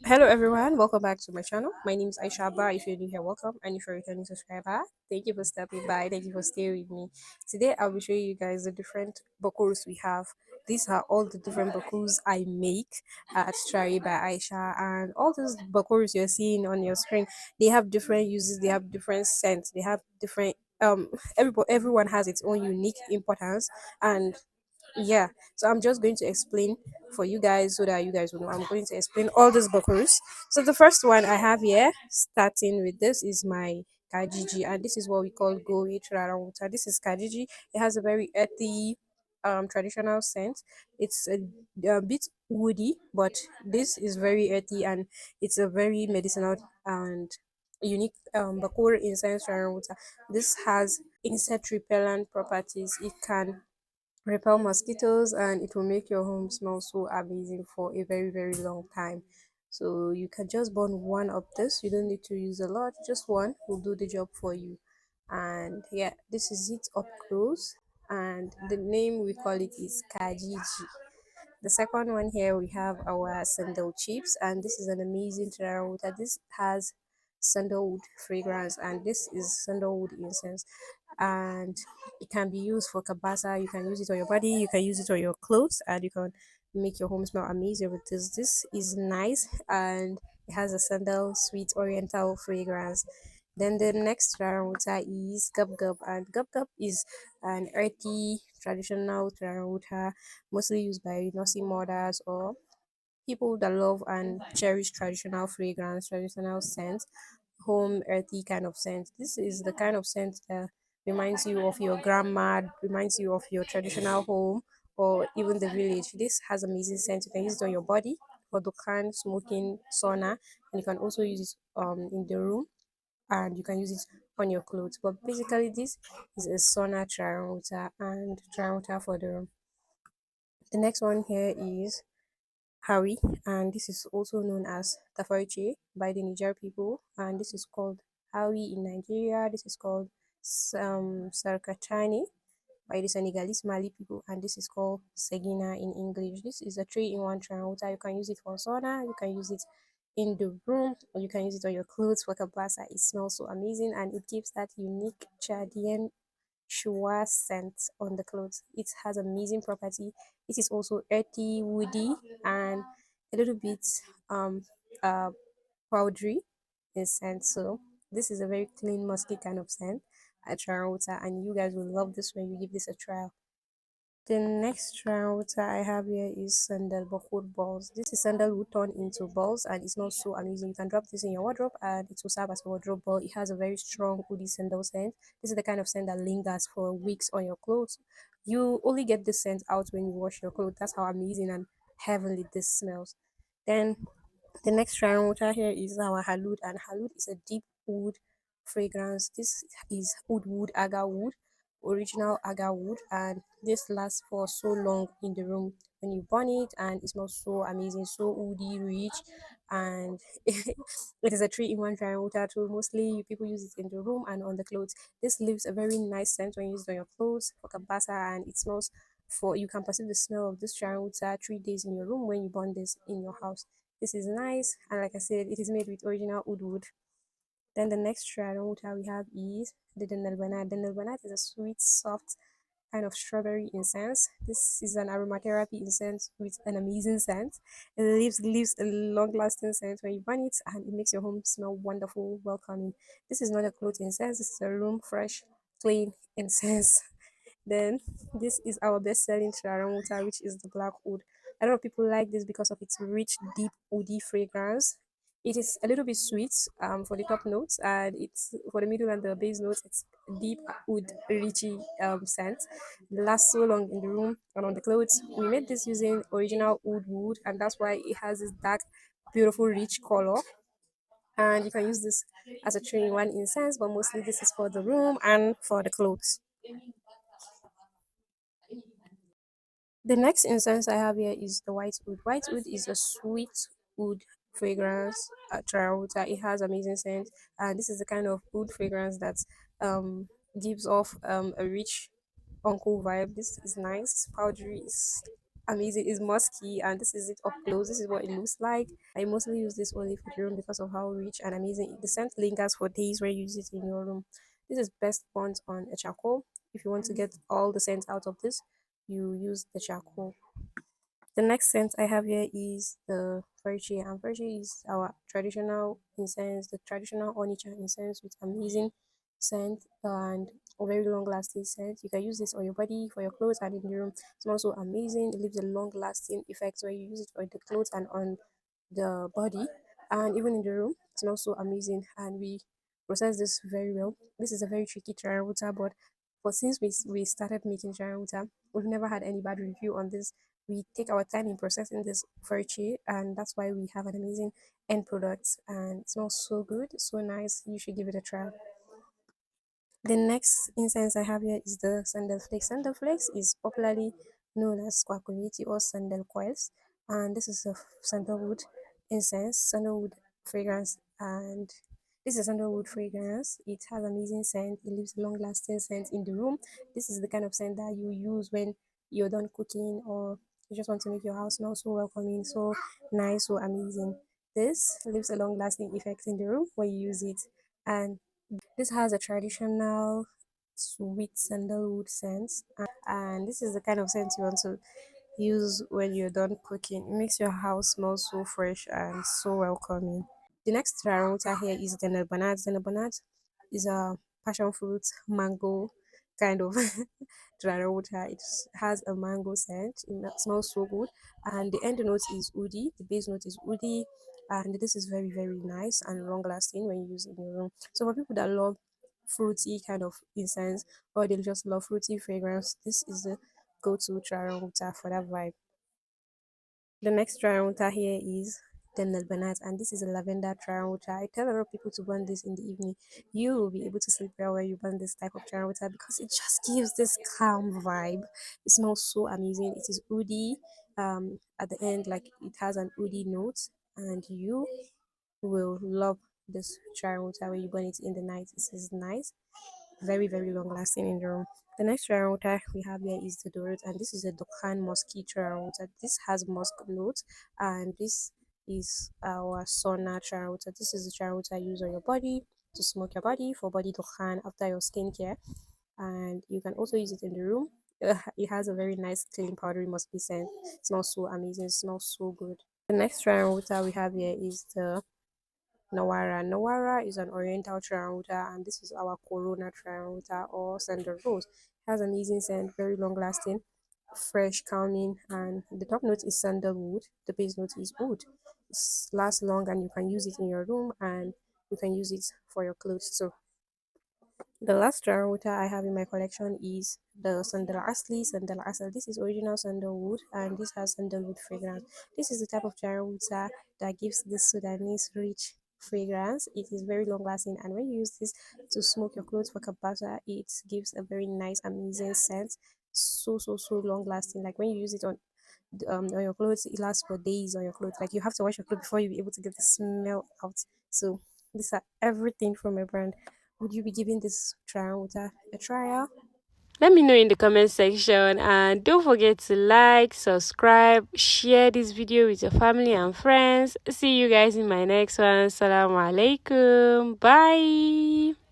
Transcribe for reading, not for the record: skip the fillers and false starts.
Hello everyone, welcome back to my channel. My name is Aisha Abba. If you're new here, welcome, and if you're a returning subscriber, thank you for stopping by. Thank you for staying with me. Today I'll be showing you guys the different bakors we have. These are all the different bakors I make at Try by Aisha, and all those bakors you're seeing on your screen, they have different uses, they have different scents, they have different everyone has its own unique importance. And yeah, so I'm just going to explain for you guys so that you guys will know. I'm going to explain all these buckles. So the first one I have here, starting with this, is my kajiji, and this is what we call gowi water. This is kajiji. It has a very earthy traditional scent. It's a bit woody, but this is very earthy, and it's a very medicinal and unique bakura incense water. This has insect repellent properties. It can repel mosquitoes, and it will make your home smell so amazing for a very very long time. So you can just burn one of this. You don't need to use a lot, just one will do the job for you. And yeah, this is it up close, and the name we call it is kajiji. The second one here, we have our sandal chips, and this is an amazing terra water. This has sandalwood fragrance, and this is sandalwood incense, and it can be used for kabasa. You can use it on your body, you can use it on your clothes, and you can make your home smell amazing with this. This is nice, and it has a sandal sweet oriental fragrance. Then the next water is gub gub, and gub gub is an earthy traditional water, mostly used by nursing mothers or people that love and cherish traditional fragrance, traditional scents, home earthy kind of scent. This is the kind of scent that reminds you of your grandma, reminds you of your traditional home or even the village. This has amazing scent. You can use it on your body for dukan, smoking, sauna, and you can also use it in the room, and you can use it on your clothes. But basically, this is a sauna triangular and triangular for the room. The next one here is Hari, and this is also known as Tafarche by the Niger people, and this is called Hari in Nigeria. This is called Sarkachani by the Senegalese Mali people, and this is called Segina in English. This is a three-in-one water. You can use it for sauna, you can use it in the room, or you can use it on your clothes for kabasa. It smells so amazing, and it gives that unique Chadian Shua scent on the clothes. It has amazing property. It is also earthy, woody, and a little bit um uh powdery in scent. So this is a very clean, musky kind of scent at Water, and you guys will love this when you give this a try. The next router I have here is sandal Bakhoor balls. This is sandalwood turned into balls, and it's not so amusing. You can drop this in your wardrobe and it will serve as a wardrobe ball. It has a very strong woody sandal scent. This is the kind of scent that lingers for weeks on your clothes. You only get this scent out when you wash your clothes. That's how amazing and heavenly this smells. Then the next water here is our halud, and halud is a deep wood fragrance. This is wood, agar wood, original agar wood, and this lasts for so long in the room when you burn it, and it smells so amazing, so woody, rich, and it is a three-in-one dry water too. Mostly people use it in the room and on the clothes. This leaves a very nice scent when used on your clothes for kabasa, and it smells for you can perceive the smell of this dry water 3 days in your room when you burn this in your house. This is nice, and like I said, it is made with original wood. Then the next water we have is the denelbanat. Denelbanat is a sweet, soft kind of strawberry incense. This is an aromatherapy incense with an amazing scent. It leaves a long-lasting scent when you burn it, and it makes your home smell wonderful, welcoming. This is not a cloth incense. This is a room fresh, clean incense. Then this is our best-selling water, which is the black wood. A lot of people like this because of its rich, deep, woody fragrance. It is a little bit sweet for the top notes, and it's for the middle and the base notes. It's deep wood, richy scent. It lasts so long in the room and on the clothes. We made this using original wood, and that's why it has this dark, beautiful, rich color. And you can use this as a three-in-one incense, but mostly this is for the room and for the clothes. The next incense I have here is the white wood. White wood is a sweet wood fragrance water. It has amazing scent, and this is the kind of wood fragrance that gives off a rich uncle vibe. This is nice, powdery, amazing. It's musky, and this is it up close. This is what it looks like. I mostly use this only for the room because of how rich and amazing the scent lingers for days when you use it in your room. This is best burnt on a charcoal. If you want to get all the scent out of this, you use the charcoal. The next scent I have here is the Fergie, and Fergie is our traditional incense, the traditional Onitsha incense with amazing scent and a very long lasting scent. You can use this on your body, for your clothes, and in the room. It smells so amazing. It leaves a long lasting effect when you use it on the clothes and on the body, and even in the room. It smells so amazing, and we process this very well. This is a very tricky trial water, but since we started making trial water, we've never had any bad review on this. We take our time in processing this very cheap, and that's why we have an amazing end product, and it smells so good, so nice. You should give it a try. The next incense I have here is the sandal flakes. Sandal flakes is popularly known as kwakumiti or sandal coils, and this is a sandalwood incense, sandalwood fragrance, and this is a sandalwood fragrance. It has amazing scent. It leaves long-lasting scent in the room. This is the kind of scent that you use when you're done cooking or you just want to make your house smell so welcoming, so nice, so amazing. This leaves a long-lasting effect in the room when you use it, and this has a traditional sweet sandalwood scent, and this is the kind of scent you want to use when you're done cooking. It makes your house smell so fresh and so welcoming. The next Toyota here is the Banat. The Banat is a passion fruit mango kind of Toyota. It has a mango scent. It smells so good, and the end note is woody. The base note is woody, and this is very very nice and long lasting when you use it in your room. So for people that love fruity kind of incense or they just love fruity fragrance, this is the go-to Toyota for that vibe. The next triangular here is the Banat, and this is a lavender triangular. I tell a lot of people to burn this in the evening. You will be able to sleep well when you burn this type of triangular because it just gives this calm vibe. It smells so amazing. It is woody. At the end, like it has an woody note, and you will love this triangular when you burn it in the night. This is nice, very very long lasting in the room. The next trial water we have here is the Dorot, and this is a Dokkan Musky trial water. This has musk notes, and this is our sauna trial water. This is the trial water you use on your body to smoke your body for body Dokkan after your skincare, and you can also use it in the room. It has a very nice clean powdery musky scent. It smells so amazing. It smells so good. The next trial water we have here is the Nawara. Nawara is an oriental triangular, and this is our Corona triangular or Sandal Rose. It has amazing scent, very long lasting, fresh, calming, and the top note is sandalwood. The base note is wood. It lasts long, and you can use it in your room, and you can use it for your clothes too. The last water I have in my collection is the Sandal Asli Sandal Asal. This is original sandalwood and this has sandalwood fragrance. This is the type of water that gives this Sudanese rich fragrance. It is very long lasting, and when you use this to smoke your clothes for kabasa, it gives a very nice, amazing scent. So long lasting. Like when you use it on your clothes, it lasts for days on your clothes. Like you have to wash your clothes before you be able to get the smell out. So these are everything from a brand. Would you be giving this trial water a trial? Let me know in the comment section, and don't forget to like, subscribe, share this video with your family and friends. See you guys in my next one. Assalamu alaikum. Bye.